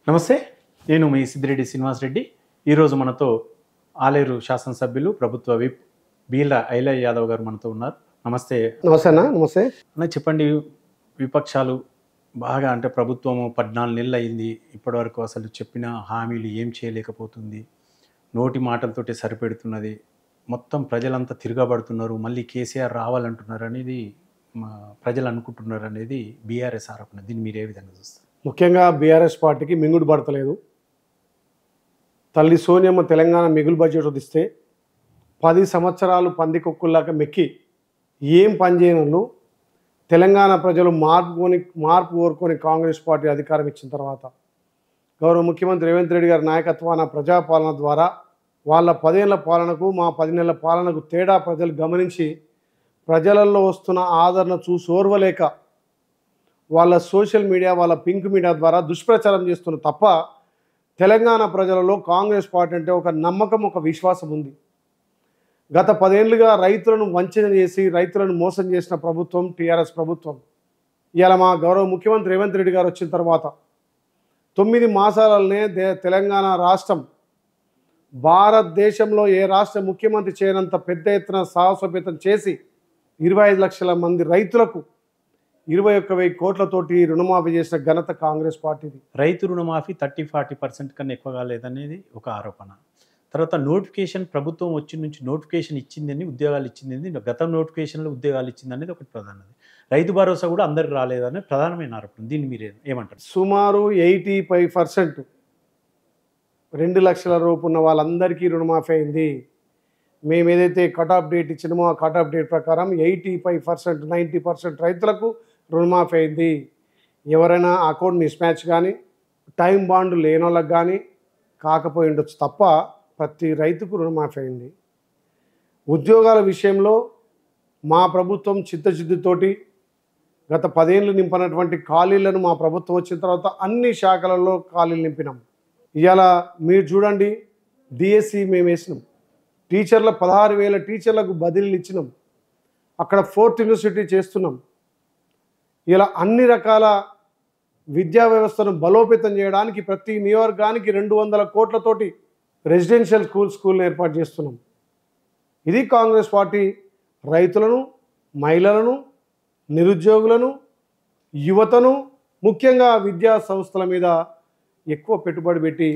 నమస్తే, నేను మీ సిద్దిరెడ్డి శ్రీనివాస్ రెడ్డి. ఈరోజు మనతో ఆలేరు శాసనసభ్యులు ప్రభుత్వ విప్ బీల ఐలయ్య యాదవ్ గారు మనతో ఉన్నారు. నమస్తే. నమస్తే అన్న. నమస్తే అన్న, చెప్పండి. విపక్షాలు బాగా అంటే ప్రభుత్వము 14 నెలలు అయింది, ఇప్పటివరకు అసలు చెప్పిన హామీలు ఏం చేయలేకపోతుంది, నోటి మాటలతోటి సరిపెడుతున్నది, మొత్తం ప్రజలంతా తిరగబడుతున్నారు, మళ్ళీ కేసీఆర్ రావాలంటున్నారు అనేది ప్రజలు అనుకుంటున్నారు అనేది బీఆర్ఎస్ ఆరోపణ. దీన్ని మీరు ఏ విధంగా చూస్తారు? ముఖ్యంగా బీఆర్ఎస్ పార్టీకి మింగుడు పడతలేదు. తల్లి సోనియమ్మ తెలంగాణ మిగులు బడ్జెట్ వదిస్తే 10 సంవత్సరాలు పందికొక్కుల్లాగా మెక్కి ఏం పని చేయను తెలంగాణ ప్రజలు మార్పు కోరుకొని కాంగ్రెస్ పార్టీ అధికారం ఇచ్చిన తర్వాత గౌరవ ముఖ్యమంత్రి రేవంత్ రెడ్డి గారి నాయకత్వాన ప్రజాపాలన ద్వారా వాళ్ళ 10 ఏళ్ల పాలనకు మా 10 నెలల పాలనకు తేడా ప్రజలు గమనించి ప్రజలలో వస్తున్న ఆదరణ చూసి ఓర్వలేక వాళ్ళ సోషల్ మీడియా, వాళ్ళ పింక్ మీడియా ద్వారా దుష్ప్రచారం చేస్తున్న తప్ప తెలంగాణ ప్రజలలో కాంగ్రెస్ పార్టీ అంటే ఒక నమ్మకం, ఒక విశ్వాసం ఉంది. గత 10 ఏళ్ళుగా రైతులను వంచన చేసి రైతులను మోసం చేసిన ప్రభుత్వం టీఆర్ఎస్ ప్రభుత్వం. ఇవాళ మా గౌరవ ముఖ్యమంత్రి రేవంత్ రెడ్డి గారు వచ్చిన తర్వాత 9 మాసాలనే తెలంగాణ రాష్ట్రం భారతదేశంలో ఏ రాష్ట్ర ముఖ్యమంత్రి చేయనంత పెద్ద ఎత్తున సాహసోపేతం చేసి 25 లక్షల మంది రైతులకు 21,000 కోట్లతోటి రుణమాఫీ చేసిన ఘనత కాంగ్రెస్ పార్టీది. రైతు రుణమాఫీ 30-40% కన్నా ఎక్కువగా లేదనేది ఒక ఆరోపణ. తర్వాత నోటిఫికేషన్ ప్రభుత్వం వచ్చి నుంచి నోటిఫికేషన్ ఇచ్చిందని, ఉద్యోగాలు ఇచ్చిందని, గత నోటిఫికేషన్లో ఉద్యోగాలు ఇచ్చిందనేది ఒకటి ప్రధానది. రైతు భరోసా కూడా అందరికి రాలేదని ప్రధానమైన ఆరోపణ. దీన్ని మీరు ఏమంటారు? సుమారు 85% 2 లక్షల రూపు ఉన్న వాళ్ళందరికీ రుణమాఫీ అయింది. మేము ఏదైతే కట్ ఆఫ్ డేట్ ఇచ్చినామో ఆ కట్ ఆఫ్ డేట్ ప్రకారం 85%, 90% రైతులకు రుణమాఫీ అయింది. ఎవరైనా అకౌంట్ మిస్ మ్యాచ్ కానీ టైం బాండ్ లేని వాళ్ళకి కానీ కాకపోయి ఉండొచ్చు తప్ప ప్రతి రైతుకు రుణమాఫీ అయింది. ఉద్యోగాల విషయంలో మా ప్రభుత్వం చిత్తశుద్ధితోటి గత 10 ఏళ్ళు నింపనటువంటి ఖాళీలను మా ప్రభుత్వం వచ్చిన తర్వాత అన్ని శాఖలలో ఖాళీలు నింపినాం. ఇవాళ మీరు చూడండి, డిఎస్సి మేము వేసినాం. టీచర్ల 16,000 టీచర్లకు బదిలీలు ఇచ్చినాం. అక్కడ 4th యూనివర్సిటీ చేస్తున్నాం. ఇలా అన్ని రకాల విద్యా వ్యవస్థను బలోపేతం చేయడానికి ప్రతి నియోజకవర్గానికి 200 కోట్లతోటి రెసిడెన్షియల్ స్కూల్ని ఏర్పాటు చేస్తున్నాం. ఇది కాంగ్రెస్ పార్టీ రైతులను, మహిళలను, నిరుద్యోగులను, యువతను, ముఖ్యంగా విద్యా సంస్థల మీద ఎక్కువ పెట్టుబడి పెట్టి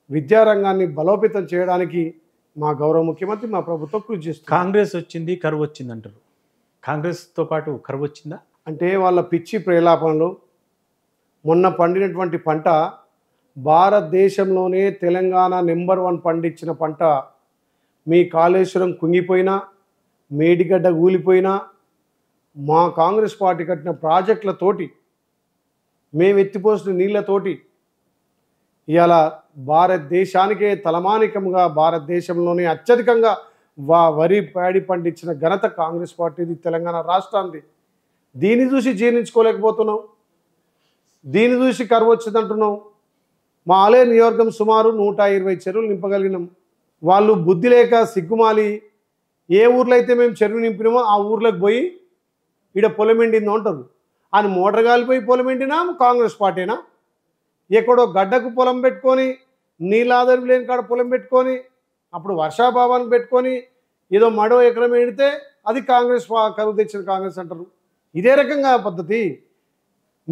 విద్యారంగాన్ని బలోపేతం చేయడానికి మా గౌరవ ముఖ్యమంత్రి, మా ప్రభుత్వం కృషి చేస్తుంది. కాంగ్రెస్ వచ్చింది, కరువు వచ్చింది అంటారు. కాంగ్రెస్తో పాటు కరువు వచ్చిందా? అంటే వాళ్ళ పిచ్చి ప్రేలాపనలు. మొన్న పండినటువంటి పంట భారతదేశంలోనే తెలంగాణ నెంబర్ 1 పండించిన పంట. మీ కాళేశ్వరం కుంగిపోయినా, మేడిగడ్డ కూలిపోయినా, మా కాంగ్రెస్ పార్టీ కట్టిన ప్రాజెక్టులతోటి, మేము ఎత్తిపోసిన నీళ్లతోటి ఇవాళ భారతదేశానికే తలమానికంగా భారతదేశంలోనే అత్యధికంగా వరి ప్యాడి పండించిన ఘనత కాంగ్రెస్ పార్టీది, తెలంగాణ రాష్ట్రానికి. దీన్ని చూసి జీర్ణించుకోలేకపోతున్నాం. దీన్ని చూసి కరువు వచ్చిందంటున్నాం. మా ఆలేరు నియోజకవర్గం సుమారు 120 చెరువులు నింపగలిగినాం. వాళ్ళు బుద్ధి లేక సిగ్గుమాలి ఏ ఊర్లో అయితే మేము చెరువు నింపినామో ఆ ఊర్లోకి పోయి ఈడ పొలం ఎండిందో అంటారు. అని మోటార్ గాలిపోయి పొలం ఎండినా కాంగ్రెస్ పార్టీనా? ఎక్కడో గడ్డకు పొలం పెట్టుకొని, నీళ్ళాదరి లేని కాడ పొలం పెట్టుకొని, అప్పుడు వర్షాభావానికి పెట్టుకొని ఏదో మడో ఎకరం ఎండితే అది కాంగ్రెస్ కరువు తెచ్చిన కాంగ్రెస్ అంటారు. ఇదే రకంగా పద్ధతి.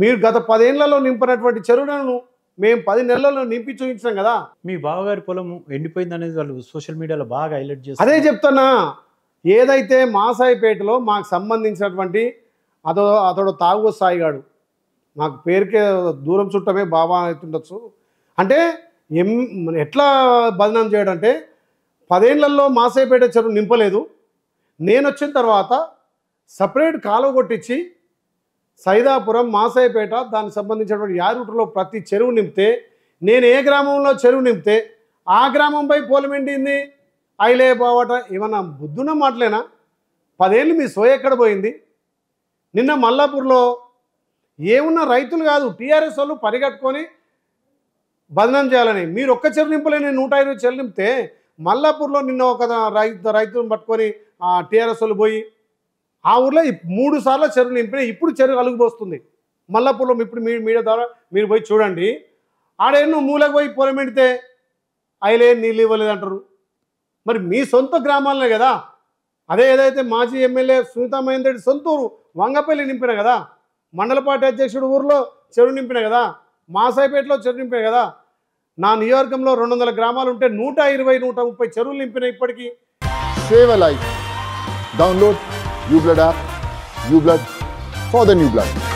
మీరు గత 10 ఏళ్లలో నింపినటువంటి చెరువులను మేము 10 నెలల్లో నింపి చూపించినాం కదా. మీ బావగారి పొలం ఎండిపోయింది అనేది వాళ్ళు సోషల్ మీడియాలో బాగా హైలైట్ చేస్తారు. అదే చెప్తున్నా. ఏదైతే మాసాయిపేటలో మాకు సంబంధించినటువంటి అతడు తాగు సాయిగాడు, మాకు పేరుకే దూరం చుట్టమే బాబా అవుతుండొచ్చు. అంటే ఎట్లా బదనాం చేయడం అంటే 10 ఏళ్లలో మాసాయిపేట చెరువు నింపలేదు. నేను వచ్చిన తర్వాత సపరేట్ కాలువ కొట్టించి సైదాపురం, మాసాయిపేట దానికి సంబంధించినటువంటి యారుటలో ప్రతి చెరువు నింపితే, నేను ఏ గ్రామంలో చెరువు నింపితే ఆ గ్రామంపై పోలం ఎండింది. అయిలే బావట ఏమన్నా బుద్ధున్న మాటలేనా? 10 ఏళ్ళు మీ సోయ ఎక్కడ పోయింది? నిన్న మల్లాపూర్లో ఏమున్న రైతులు కాదు, టీఆర్ఎస్ వాళ్ళు పరిగెట్టుకొని బదనం చేయాలని. మీరు ఒక్క చెరువు నింపలేని 120 చెరువు నింపితే మల్లాపూర్లో నిన్న ఒక రైతులను పట్టుకొని టీఆర్ఎస్ వాళ్ళు పోయి ఆ ఊర్లో 3 సార్లు చెరువు నింపినా ఇప్పుడు చెరువు అలుగుపోస్తుంది. మల్లాపూర్లో ఇప్పుడు మీడియా ద్వారా మీరు పోయి చూడండి. ఆడేను మూలకు పోయి పొలం పెడితే అయిలే నీళ్ళు ఇవ్వలేదంటారు. మరి మీ సొంత గ్రామాలనే కదా. అదే ఏదైతే మాజీ ఎమ్మెల్యే సునీతా మహేందర్ రెడ్డి సొంతూరు వంగపల్లి నింపిన కదా, మండల పార్టీ అధ్యక్షుడు ఊరిలో చెరువు నింపిన కదా, మాసాయిపేటలో చెరువు నింపిన కదా. నా నియోజకవర్గంలో 200 గ్రామాలు ఉంటే 120-130 చెరువులు నింపిన ఇప్పటికీ. Save a life. Download uBlood app. uBlood for the new blood.